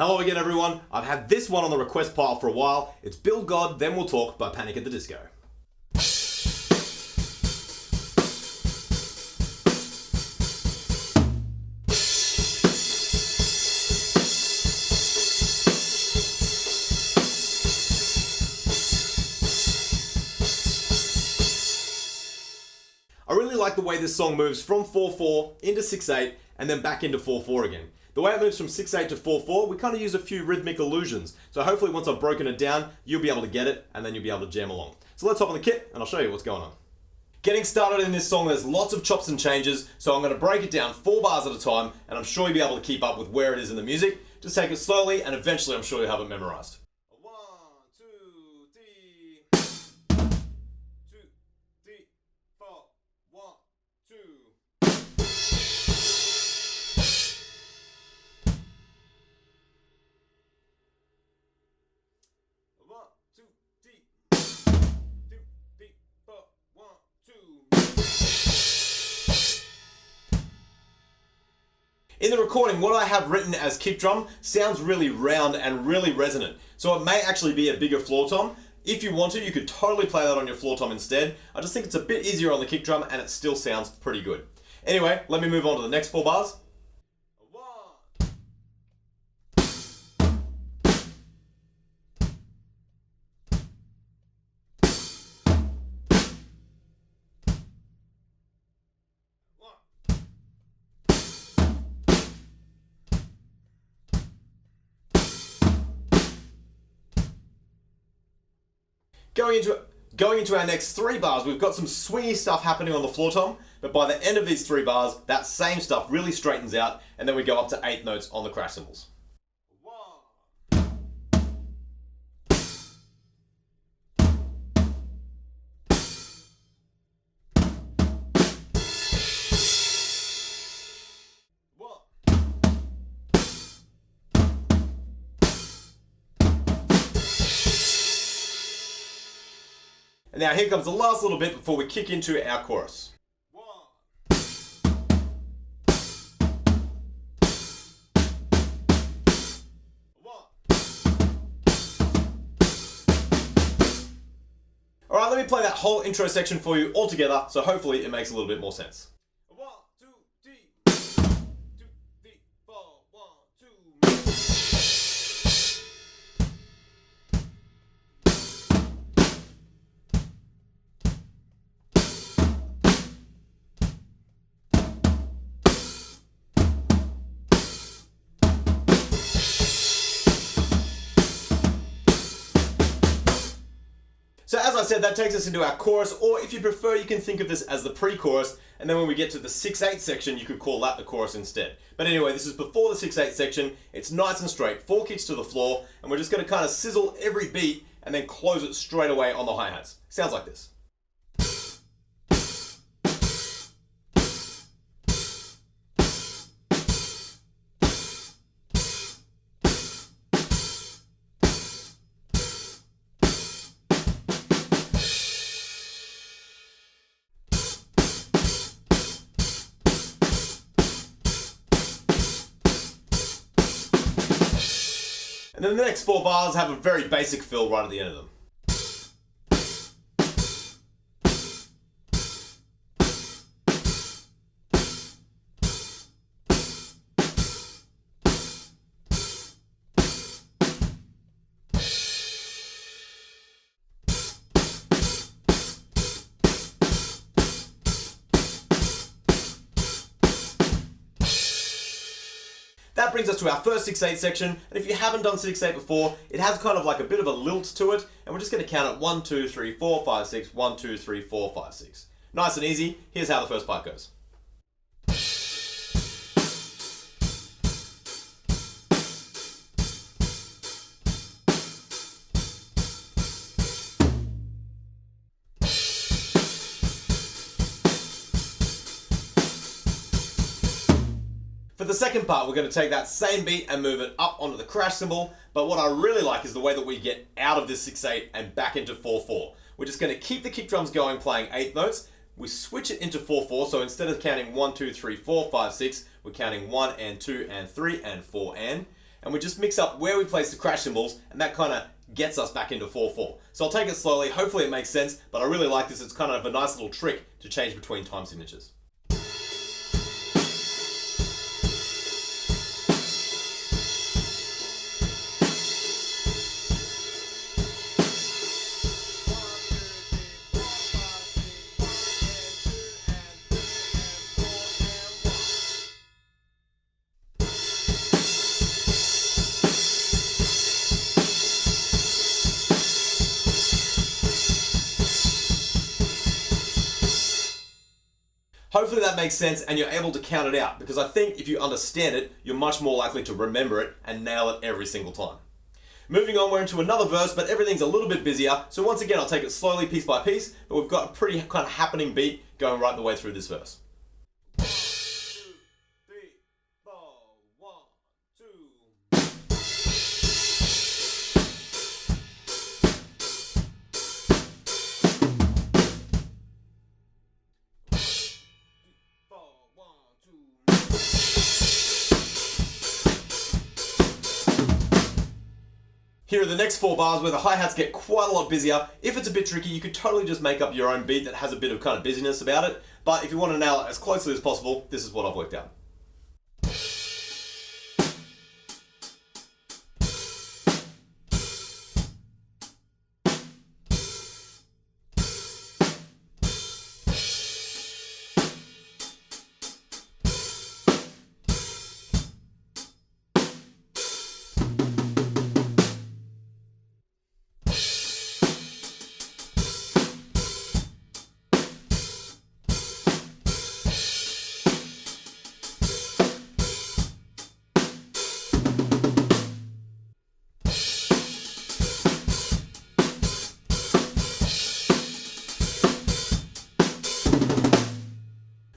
Hello again everyone, I've had this one on the request pile for a while. It's Build God, Then We'll Talk by Panic at the Disco. I really like the way this song moves from 4/4 into 6/8 and then back into 4/4 again. The way it moves from 6/8 to 4/4, we kind of use a few rhythmic illusions. So hopefully once I've broken it down, you'll be able to get it and then you'll be able to jam along. So let's hop on the kit and I'll show you what's going on. Getting started in this song, there's lots of chops and changes, so I'm going to break it down 4 bars at a time and I'm sure you'll be able to keep up with where it is in the music. Just take it slowly and eventually I'm sure you'll have it memorized. 1, 2, 3, 2, 3, 4, 1, 2. In the recording, what I have written as kick drum sounds really round and really resonant, so it may actually be a bigger floor tom. If you want to, you could totally play that on your floor tom instead. I just think it's a bit easier on the kick drum and it still sounds pretty good. Anyway, let me move on to the next 4 bars. Going into our next 3 bars, we've got some swingy stuff happening on the floor tom, but by the end of these 3 bars, that same stuff really straightens out, and then we go up to 8th notes on the crash cymbals. And now here comes the last little bit before we kick into our chorus. Alright, let me play that whole intro section for you all together, so hopefully it makes a little bit more sense. 1, 2, 3, 2, 3, 4, 1, 2. So as I said, that takes us into our chorus, or if you prefer, you can think of this as the pre-chorus, and then when we get to the 6/8 section, you could call that the chorus instead. But anyway, this is before the 6/8 section. It's nice and straight, 4 kicks to the floor, and we're just going to kind of sizzle every beat and then close it straight away on the hi-hats. Sounds like this. And then the next 4 bars have a very basic fill right at the end of them. That brings us to our first 6/8 section, and if you haven't done 6/8 before, it has kind of like a bit of a lilt to it, and we're just going to count it 1, 2, 3, 4, 5, 6, 1, 2, 3, 4, 5, 6. Nice and easy. Here's how the first part goes. For the second part, we're going to take that same beat and move it up onto the crash cymbal, but what I really like is the way that we get out of this 6/8 and back into 4/4. We're just going to keep the kick drums going playing 8th notes. We switch it into 4/4, so instead of counting 1, 2, 3, 4, 5, 6, we're counting 1 and 2 and 3 and 4 and. and we just mix up where we place the crash cymbals, and that kind of gets us back into 4/4. So I'll take it slowly, hopefully it makes sense, but I really like this. It's kind of a nice little trick to change between time signatures. Hopefully that makes sense and you're able to count it out, because I think if you understand it, you're much more likely to remember it and nail it every single time. Moving on, we're into another verse, but everything's a little bit busier. So once again, I'll take it slowly, piece by piece, but we've got a pretty kind of happening beat going right the way through this verse. 1, 2, 3, 4, 1, 2. Here are the next 4 bars where the hi-hats get quite a lot busier. If it's a bit tricky, you could totally just make up your own beat that has a bit of kind of busyness about it. But if you want to nail it as closely as possible, this is what I've worked out.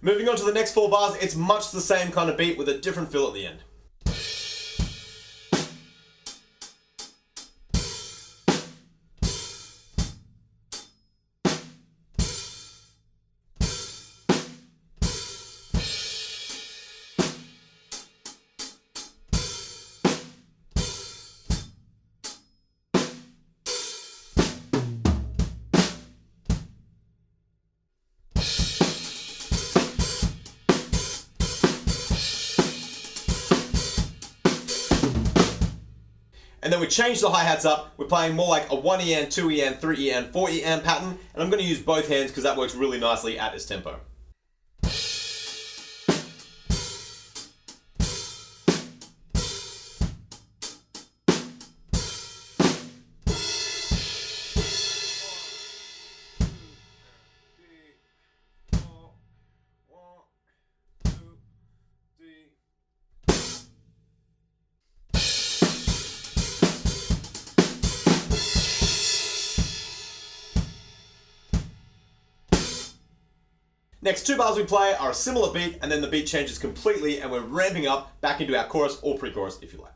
Moving on to the next 4 bars, it's much the same kind of beat with a different fill at the end. And then we change the hi-hats up. We're playing more like a 1 EN, 2 EN, 3 EN, 4 EN pattern. And I'm going to use both hands because that works really nicely at this tempo. Next 2 bars we play are a similar beat, and then the beat changes completely and we're ramping up back into our chorus or pre-chorus if you like.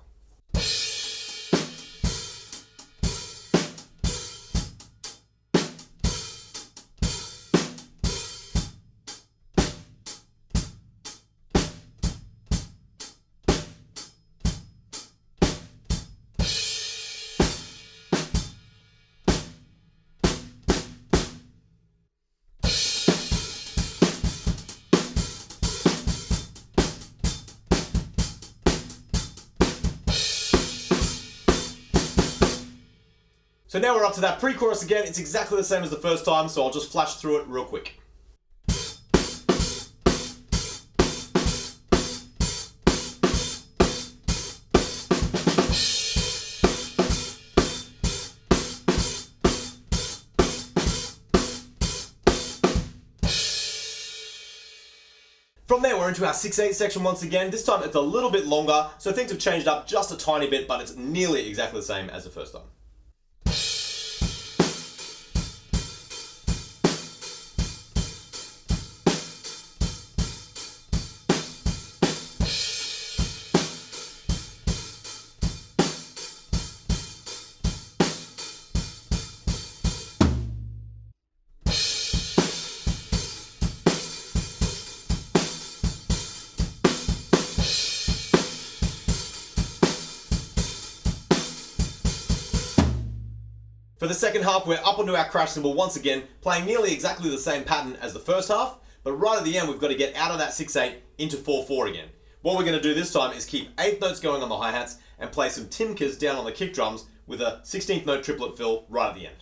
So now we're up to that pre-chorus again. It's exactly the same as the first time, so I'll just flash through it real quick. From there, we're into our 6/8 section once again. This time it's a little bit longer, so things have changed up just a tiny bit, but it's nearly exactly the same as the first time. For the second half, we're up onto our crash cymbal once again, playing nearly exactly the same pattern as the first half, but right at the end we've got to get out of that 6/8 into 4/4 again. What we're going to do this time is keep 8th notes going on the hi-hats and play some timkers down on the kick drums with a 16th note triplet fill right at the end.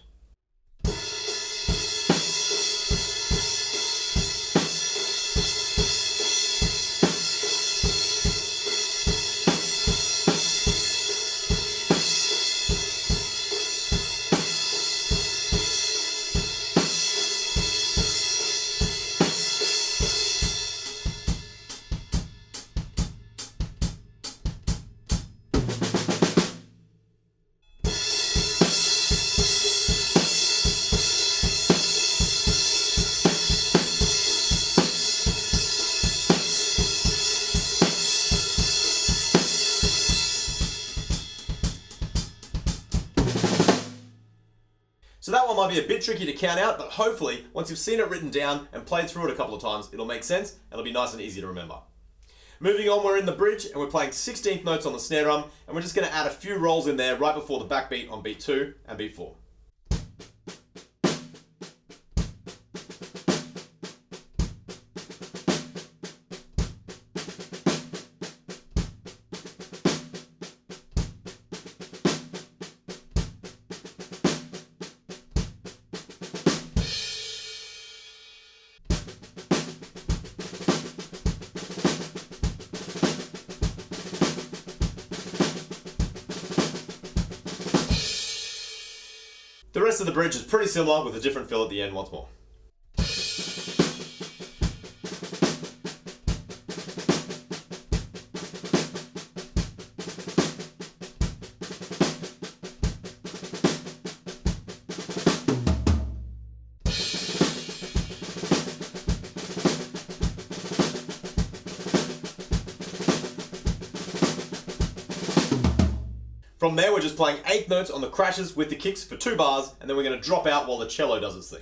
So that one might be a bit tricky to count out, but hopefully, once you've seen it written down and played through it a couple of times, it'll make sense and it'll be nice and easy to remember. Moving on, we're in the bridge and we're playing 16th notes on the snare drum, and we're just going to add a few rolls in there right before the backbeat on beat 2 and beat 4. The rest of the bridge is pretty similar with a different fill at the end once more. From there, we're just playing 8th notes on the crashes with the kicks for 2 bars, and then we're going to drop out while the cello does its thing.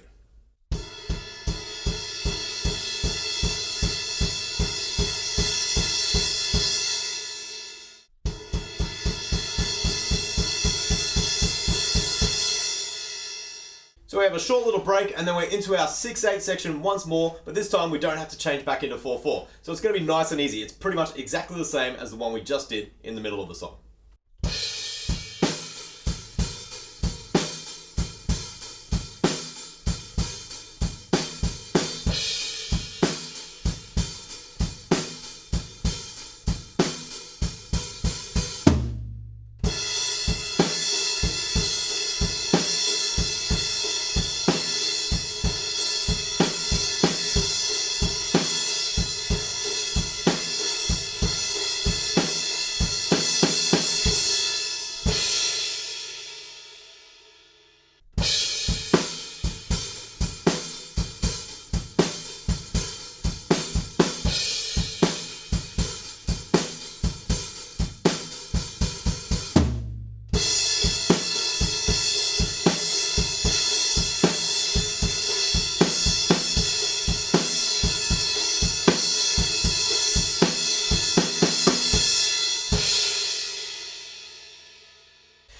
So we have a short little break, and then we're into our 6/8 section once more, but this time we don't have to change back into 4/4. So it's going to be nice and easy. It's pretty much exactly the same as the one we just did in the middle of the song.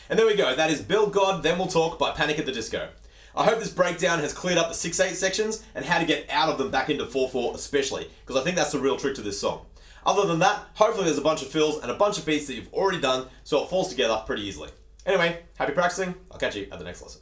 And there we go, that is Build God, Then We'll Talk by Panic at the Disco. I hope this breakdown has cleared up the 6/8 sections and how to get out of them back into 4/4 especially, because I think that's the real trick to this song. Other than that, hopefully there's a bunch of fills and a bunch of beats that you've already done so it falls together pretty easily. Anyway, happy practicing, I'll catch you at the next lesson.